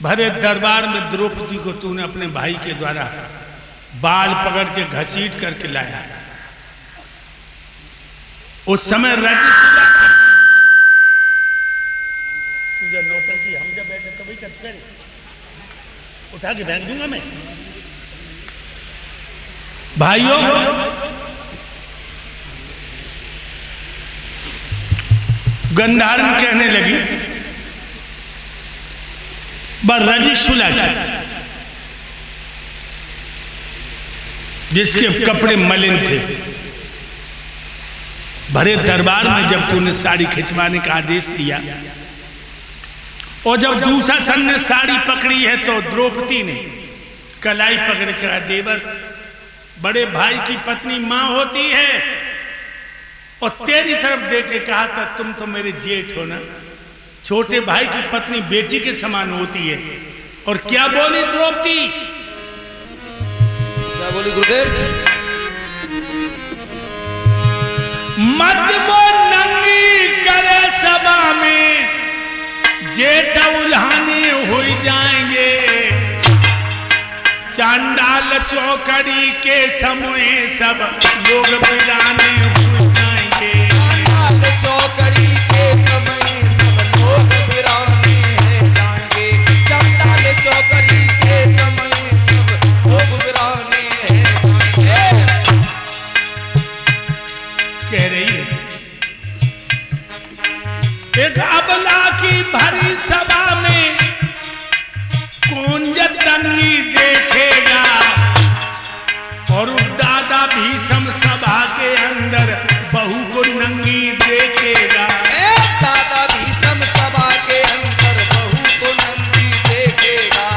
भरे दरबार में द्रौपदी को तूने अपने भाई के द्वारा बाल पकड़ के घसीट करके लाया। उस समय रजिस्ट्रा तुझे नौटंकी हम जब बैठे तभी करते हैं, उठा के फेंक दूंगा मैं। भाइयों, गंधारण कहने लगी रजिशुला की, जिसके कपड़े मलिन थे। भरे दरबार में जब तूने साड़ी खिंचवाने का आदेश दिया और जब दूसरा सन ने साड़ी पकड़ी है तो द्रौपदी ने कलाई पकड़ कर कहा, देवर, बड़े भाई की पत्नी मां होती है, और तेरी तरफ देख के कहा था तुम तो मेरे जेठ हो ना, छोटे भाई की पत्नी बेटी के समान होती है। और क्या बोली द्रौपदी? क्या बोली गुरुदेव? मत मो नंगी करे सभा में, जेठ उल्हाने हो जाएंगे, चांडाल चौकड़ी के समय सब लोग बिराने हो जाएंगे। चांडाल चौकड़ी के समय सब लोग बिराने हैं जाएंगे, चांडाल चौकड़ी के समय सब लोग बिराने हैं जाएंगे। कह रही है एक अबला की भरी सभा में कौन जतनी देखेगा, और दादा भीषम सभा के अंदर बहू को नंगी देखेगा। दादा भीषम सभा के अंदर बहू को नंगी देखेगा,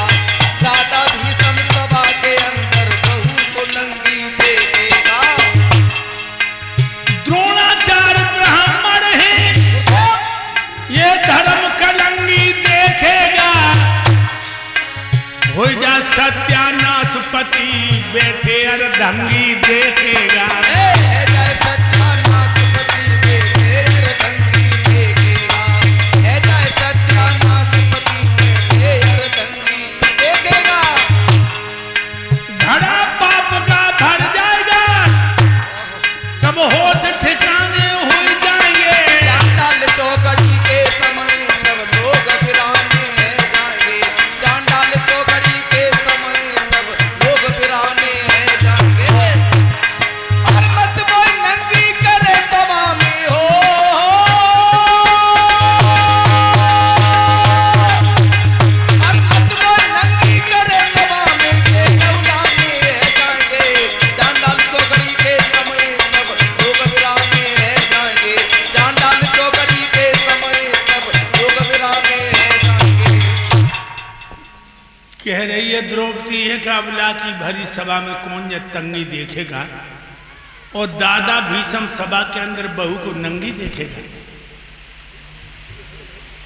दादा भीषम सभा के अंदर बहू को नंगी देखेगा। द्रोणाचार्य ब्राह्मण है, ये धर्म कलंगी देखेगा, हो जा सत्यानाश पति बैठे अर्धंगी देखेगा। घड़ा पाप का भर जाएगा, सब होश ठिकाने हो जाएंगे। चांडाल चौकड़ी के समय सब लोग बिराने हैं जाएंगे, चांडाल चौकड़ी के समय सब लोग बिराने हैं जाएंगे। और मत बोल नंगी करे सभा में हो, और मत बोल नंगी करे सभा में, जे उलाने हैं जाएंगे, चांडाल चौकड़ी के समय सब लोग बिराने हैं जाएंगे, चांडाल चौकड़ी के समय सब लोग बिराने हैं जाएंगे। कह रही है द्रौपदी है कि अबला की भरी सभा में कौन तंगी देखेगा, और दादा भीषम सभा के अंदर बहू को नंगी देखेगा।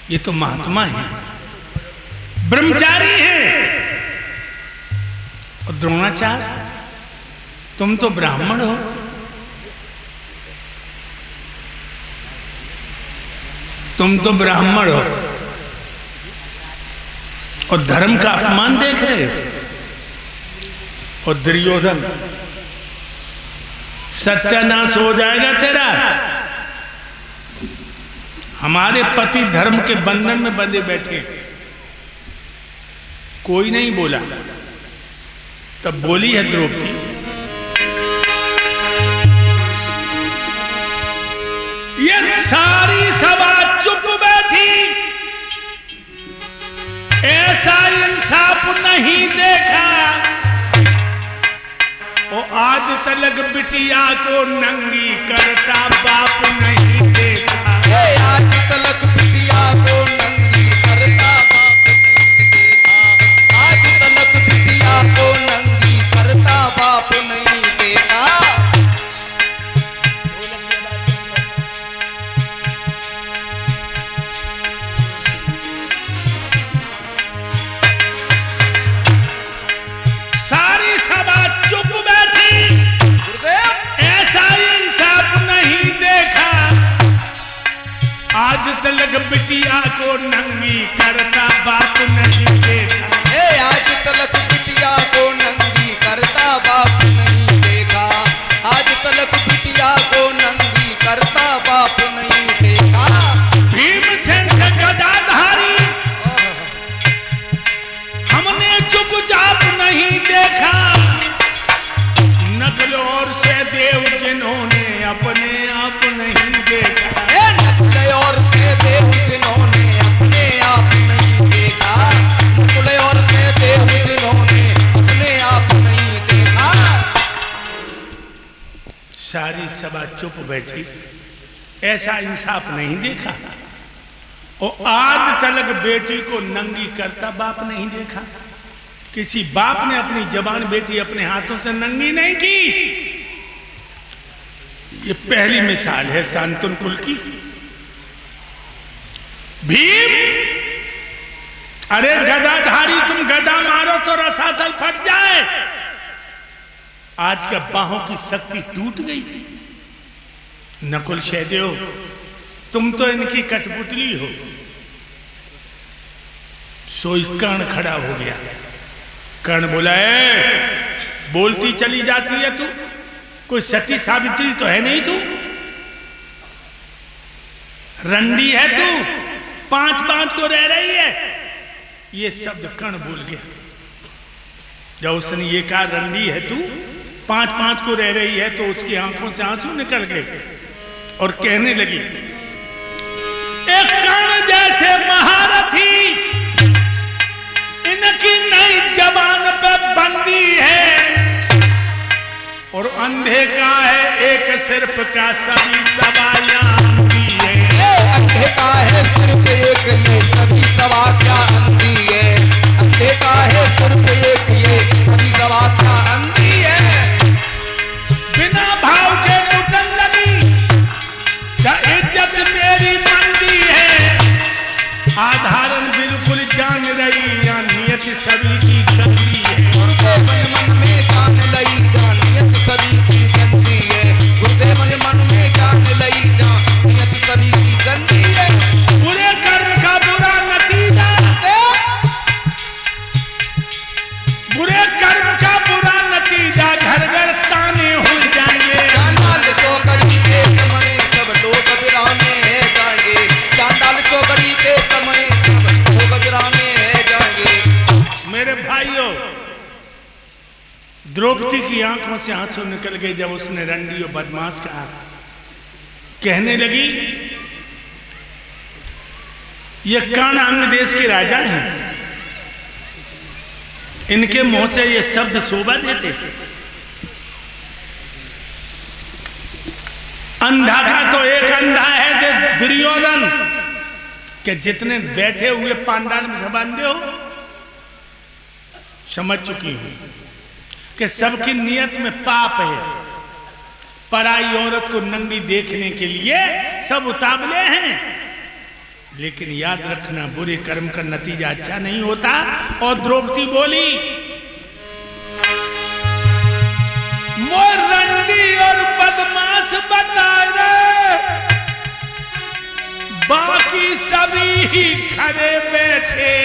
ये तो महात्मा है, ब्रह्मचारी है। और द्रोणाचार्य, तुम तो ब्राह्मण हो, तुम तो ब्राह्मण हो और धर्म का अपमान देख रहे हो। और दुर्योधन, सत्यानाश हो जाएगा तेरा। हमारे पति धर्म के बंधन में बंधे बैठे, कोई नहीं बोला। तब बोली है द्रौपदी, ये सारी सभा चुप बैठी, ऐसा इंसाफ नहीं देखा, और आज तलक बिटिया को नंगी करता बाप नहीं देखा। आज तलक बिटिया को नंगी करता बाप नहीं देखा, आज तलक बिटिया को नंगी करता बाप नहीं देखा। सारी सभा चुप बैठी, ऐसा इंसाफ नहीं देखा, आज तलक बिटिया को नंगी करता बाप नहीं देखा। देखा। ए नकुल और सहदेव जिन्होंने अपने आप नहीं देखा, नकुल और सहदेव जिन्होंने अपने आप नहीं देखा। सारी सभा चुप बैठी, ऐसा इंसाफ नहीं देखा। और आज तक बेटी को नंगी करता बाप नहीं देखा। किसी बाप ने अपनी जवान बेटी अपने हाथों से नंगी नहीं की। ये पहली मिसाल है शांतनु कुल की। भीम, अरे गदाधारी, तुम गदा मारो तो रसातल फट जाए। आज का बाहों की शक्ति टूट गई। नकुल सहदेव, तुम तो इनकी कठपुतली हो। सोई कर्ण खड़ा हो गया। कर्ण बोला, बोलती चली जाती है तू, कोई सती सावित्री तो है नहीं तू, रंडी है तू, 5-5 को रह रही है। ये शब्द कर्ण बोल गया। जब उसने ये कहा रंडी है तू, 5-5 को रह रही है, तो उसकी आंखों से आंसू निकल गए और कहने लगी, एक कर्ण जैसे महारथी इनकी नई जबान पे बंदी है, और अंधे का है एक सिर्फ का सभी सवायां अंधी है। अंधे का है सिर्फ एक ये सभी सवा क्या अंधी है। अंधे का है सिर्फ एक ये सभी सवा क्या अंधी है। बिना भाव के लुटन लगी, क्या इज्जत मेरी मंदी है। आधारण बिल्कुल जान रही, या नियत सभी की गंदी है। गुरुदेव मन में जान लई जानियत सभी की गंदी है। गुरुदेव मन में जान लई जानियत सभी की गंदी है। बुरे कर्म का बुरा नतीजा, बुरे कर्म का बुरा नतीजा, घर घर ताने हो जाएंगे। चांडाल चौकड़ी के समय सब लोग विरामे है जाएंगे। चांडाल चौकड़ी के समय सब लोग विरामे है जाएंगे। मेरे भाइयों, द्रौपदी की आंखों से आंसू निकल गए जब उसने रंडी और बदमाश कहा। कहने लगी, ये कर्ण अंग देश के राजा हैं, इनके मुंह से ये शब्द शोभा देते। अंधा का तो एक अंधा है कि दुर्योधन के जितने बैठे हुए पांडाल में संबंधे हो, समझ चुकी हूं कि सबकी नियत में पाप है। पराई औरत को नंगी देखने के लिए सब उतावले हैं, लेकिन याद रखना बुरे कर्म का नतीजा अच्छा नहीं होता। और द्रौपदी बोली, मोर रंडी और बदमाश बता रहे, बाकी सभी ही खड़े बैठे।